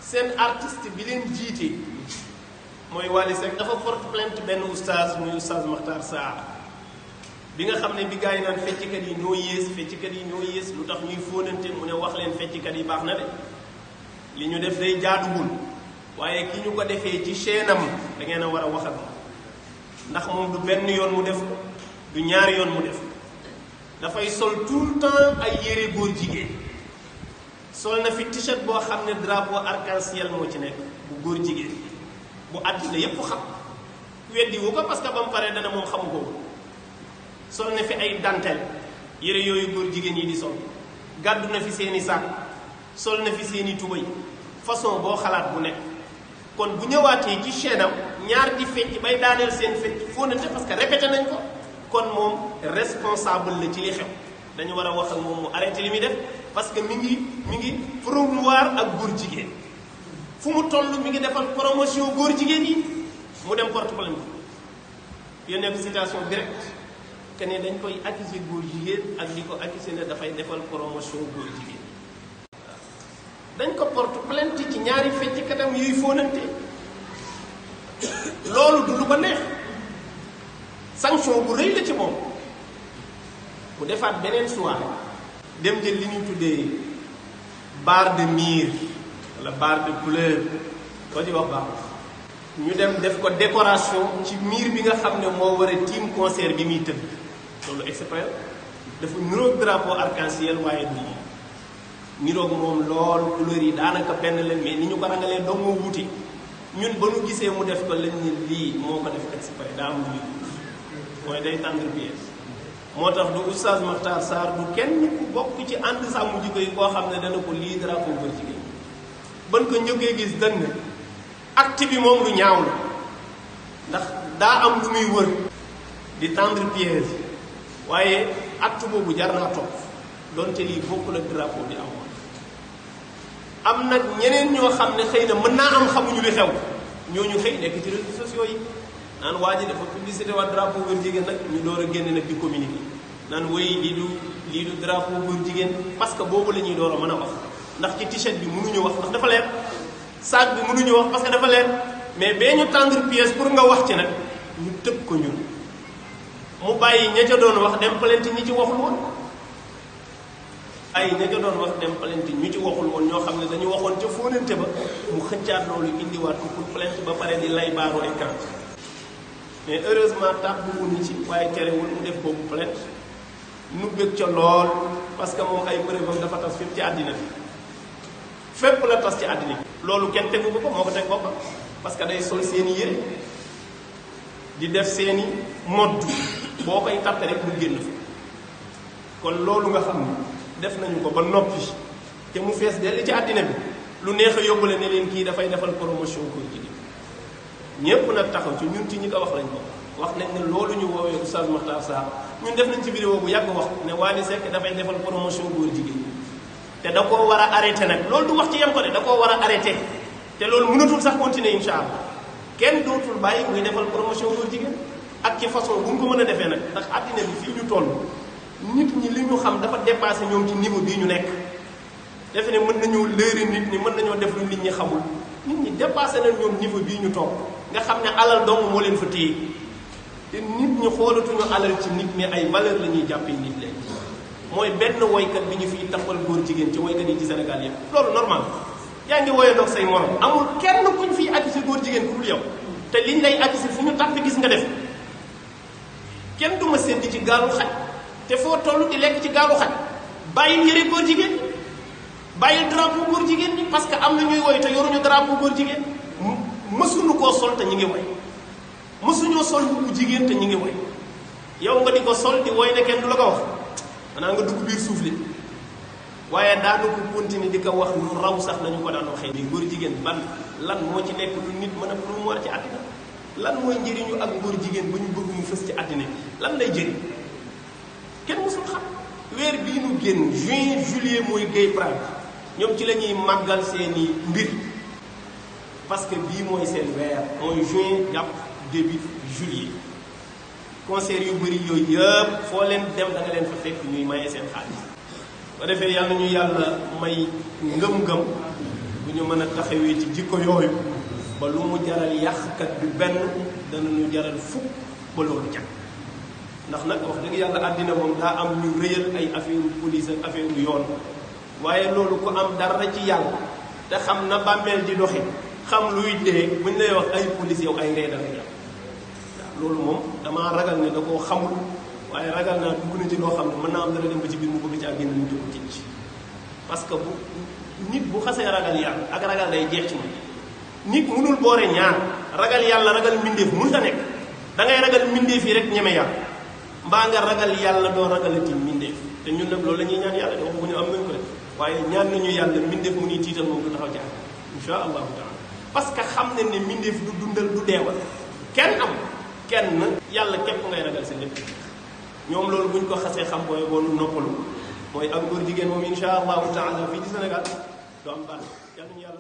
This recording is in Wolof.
seen artiste bi leen jiite mooy Wally Seck dafa porte plainte benn oustaz muy oustaz Makhtar Sarr bi nga xam ne bi gars yi naan fecckat yi ñoo yées lu tax ñuy fóonante mu ne wax leen fecckat yi baax na de li ñu def day jaaduwul waaye ki ñu ko defee ci chaîne am da ngeen a war a wax ak ndax moom du benn yoon mu def du ñaari yoon mu def dafay sol tout le temps ay yére góor jigéen sol na fi t-shirt boo xam ne drapeau arc-en-ciel moo ci nekk bu góor jigéen bu àddina yépp xam weddi wu ko parce que ba mu paree dana moom xamu ko sol na fi ay dentelle yére yooyu góor jigéen yi di sol gàddu na fi seeni sac sol na fi seeni tubay façon boo xalaat bu nekk kon bu ñëwaatee ci chaîne am ñaar di fecc bay daaneel seen fecc fóonante parce que répété nañ ko kon moom responsable la ci li xew dañu war a wax ak moom mu arrêté li muy def parce que mi ngi promouvoir ak góor jigéen fu mu toll mi ngi defal promotion góor jigéen yi mu dem porte plainte yónnee ko citation directe que ne dañ koy accuser góor jigéen ak di ko accuser ne dafay defal promotion góor jigéen dañ ko porte plainte ci ñaari fecc katam yuy fóonante loolu du lu ko neex sanction bu rëy la ci moom mu defaat beneen soirée dem jël li ñuy tuddee barre de mire wala barre de couleur koo ci wax baax ñu dem def ko décoration ci mire bi nga xam ne moo war a tiim concert bi muy tëgg loolu exprès dafa niroog drapeau arc-en-ciel waaye du niroog moom lool couleur yi daanaka benn leen mais ni ñu ko rangalee doo moo wuti ñun ba nu gisee mu def ko lañ ne lii moo ko def exprès daa am lu mooy day tendre pièce moo tax du oustaz Makhtar Sarr du kenn ku bokk ci ànd sàmm jikko yi koo xam ne dana ko lii drapeau góor jigéen ban ko njëkkee gis dañ ne acte bi moom lu ñaaw la ndax daa am lu muy wër di tendre pièce waaye acte boobu jar naa topp donte lii bokk la drapeau bi am nag ñeneen ñoo xam ne xëy na mën naa am xamuñu li xew ñooñu xëy nekk ci réseaux sociaux yi naan waa ji dafa publicité waa drapeau góor jigéen nag ñu door a génne nag di communiquer naan wéy lii du drapeau góor jigéen parce que boobu la ñuy door a mën a wax ndax ci t-shirt bi mënuñu wax ndax dafa leer sac bi mënuñu wax parce que dafa leer mais bee ñu tendre pièce pour nga wax ci nag ñu tëb ko ñun mu bàyyi ña ca doon wax dem plainte ñi ci waxul woon ay ña ca doon wax dem plainte ñu ci waxul woon ñoo xam ne dañu waxoon ca fóonante ba mu xëccaat loolu indiwaat ko pour plainte ba pare di lay baaru ay camp mais heureusement tax bu wuñu ci waaye terewul mu def boobu plainte nu bëgg ca lool parce que moom ay preuve am dafa tas fépp ci àddina bi fépp la tas ci àddina bi loolu kenn tegu ko moo ko teg boppam parce que day sol seeni yére di def seeni modd boo koy tàppe rek mu génn fa kon loolu nga xam ne def nañu ko ba noppi te mu fees dell ci àddina bi lu neex a yóbbule ne leen kii dafay defal promotion góor jigéen ñépp nag taxaw ci ñun ci ñi ko wax lañ ko wax nañ ne loolu ñu woowee oustaz Makhtar Sarr ñun def nañ ci vidéo bu yàgg wax ne Wally Seck dafay defal promotion góor jigéen te da koo war a arrêté nag loolu du wax ci yem ko de da koo war a arrêté te loolu mënatul sax continuer insha allah kenn dootul bàyyi muy defal promotion góor jigéen ak ci façon bu mu ko mën a defee nag ndax àddina bi fii ñu toll nit ñi li ñu xam dafa dépassé ñoom ci niveau bii ñu nekk defe ne mën nañoo lëri nit ñi mën nañoo def lu nit ñi xamul nit ñi dépassé nañ ñoom niveau bii ñu toog nga xam ne alal dong moo leen fa téye te nit ñi xoolatuñu alal ci nit ñi ay valeur la ñuy jàppee nit leen mooy benn woykat bi ñu fiy taxawal góor jigéen ci woykat yi ci Sénégal yëpp loolu normal yaa ngi woyee doog say morom amul kenn kuñ fiy accusé góor jigéen ku dul yow te liñ lay accusé fu ñu tàpp gis nga def kenn du ma sédd ci gaalu xaj te foo toll di lekk ci gaalu xaj bàyyil yëre góor jigéen bàyyil drapeau góor jigéen ñi parce que am na ñuy woy te yoruñu drapeau góor jigéen mësuñu koo sol te ñu ngi woy mësuñoo sol bu jigéen te ñu ngi woy yow nga di ko sol di woy ne kenn du la ko wax xanaa nga dugg biir suuf li waaye daanu ko continuer di ko wax lu raw sax nañu ko daan waxee ni góor jigéen ban lan moo ci nekk lu nit mën a promouvoir ci àddina lan mooy njëriñu ak góor jigéen ba ñu bëgg mu fës ci àddina lan lay jëriñ kenn mësul xam weer bii nu génn juin juillet mooy Gay Pride ñoom ci la ñuy màggal seeni mbir parce que bii mooy seen weer mooy juin jàpp début juillet concert yu bëri yooyu yëpp foo leen dem da nga leen fa fekk ñuy maye seen xaalis ba defee yàlla ñu yàlla may ngëm-ngëm bu ñu mën a taxawee ci jikko yooyu ba lu mu jaral yàqkat bi benn dana ñu jaral fukk ba loolu jag ndax nag wax dëgg yàlla àddina moom daa am ñu rëyal ay affaire police ak affaire yoon waaye loolu ku am dara ci yàlla te xam na bàmmeel di doxi xam luy dee buñ lay wax ay police yow ay ngay dara jàpp waaw loolu moom damaa ragal ne da koo xamul waaye ragal naa dugg na ci loo xam ne mën naa am dana dem ba ci biir mu bëgg caa génn ñu dugg ci parce que bu nit bu xasee ragal yàlla ak ragal day jeex ci moom nit mënul boore ñaar ragal yàlla ragal mbindeef mun ta nekk da ngay ragal mbindeef yi rek ñeme yàlla mbaa nga ragal yàlla doo ragalati mbindeef te ñun nag loolu la ñuy ñaan yàlla de waxu bu ñu am nañ ko def waaye ñaan nañu yàlla mbindeef mu ñuy tiital moom du taxaw ci àll insha allahu taala parce que xam nañ ne mbindeef du dundal du deewal kenn am kenn yàlla képp ngay ragal sa lépp ñoom loolu buñ ko xasee xam booy boonu noppalu mooy ak góor jigéen moom insha allahu taala fii ci Sénégal du am baax yàlla ñu yàlla